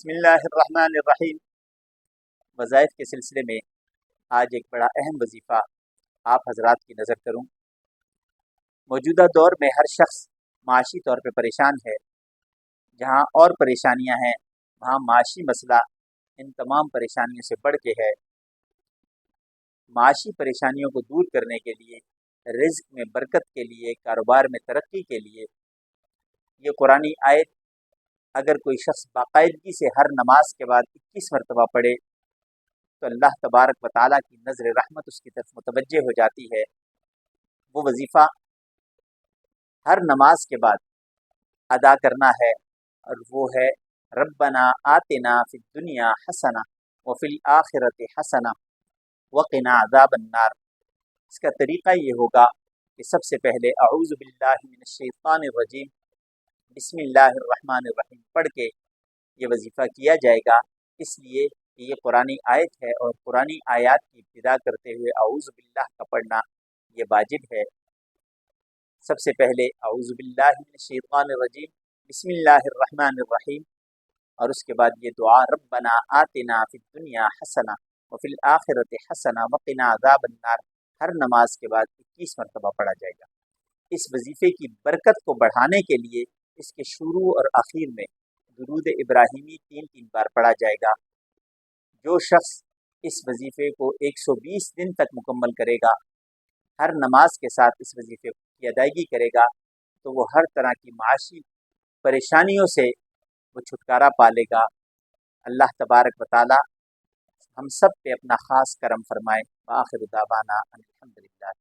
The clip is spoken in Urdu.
بسم اللہ الرحمن الرحیم۔ وظائف کے سلسلے میں آج ایک بڑا اہم وظیفہ آپ حضرات کی نظر کروں۔ موجودہ دور میں ہر شخص معاشی طور پہ پریشان ہے۔ جہاں اور پریشانیاں ہیں وہاں معاشی مسئلہ ان تمام پریشانیوں سے بڑھ کے ہے۔ معاشی پریشانیوں کو دور کرنے کے لیے، رزق میں برکت کے لیے، کاروبار میں ترقی کے لیے یہ قرآنی آیت اگر کوئی شخص باقاعدگی سے ہر نماز کے بعد 21 مرتبہ پڑھے تو اللہ تبارک و تعالیٰ کی نظر رحمت اس کی طرف متوجہ ہو جاتی ہے۔ وہ وظیفہ ہر نماز کے بعد ادا کرنا ہے، اور وہ ہے ربنا آتنا فی الدنیا حسنہ وفی الآخرۃ حسنہ وقنا عذاب النار۔ اس کا طریقہ یہ ہوگا کہ سب سے پہلے اعوذ باللہ من الشیطان الرجیم بسم اللہ الرحمن الرحیم پڑھ کے یہ وظیفہ کیا جائے گا، اس لیے کہ یہ قرآنی آیت ہے اور قرآنی آیات کی ابتدا کرتے ہوئے اعوذ باللہ کا پڑھنا یہ واجب ہے۔ سب سے پہلے اعوذ باللہ من الشیطان الرجیم بسم اللہ الرحمن الرحیم، اور اس کے بعد یہ دعا ربنا آتنا فی الدنیا حسنہ وفی الآخرۃ حسنہ وقنا عذاب النار ہر نماز کے بعد 21 مرتبہ پڑھا جائے گا۔ اس وظیفے کی برکت کو بڑھانے کے لیے اس کے شروع اور آخر میں درود ابراہیمی 3 بار پڑھا جائے گا۔ جو شخص اس وظیفے کو 120 دن تک مکمل کرے گا، ہر نماز کے ساتھ اس وظیفے کی ادائیگی کرے گا، تو وہ ہر طرح کی معاشی پریشانیوں سے وہ چھٹکارا پا لے گا۔ اللہ تبارک و تعالی ہم سب پہ اپنا خاص کرم فرمائے۔ وآخر دعوانا ان الحمدللہ۔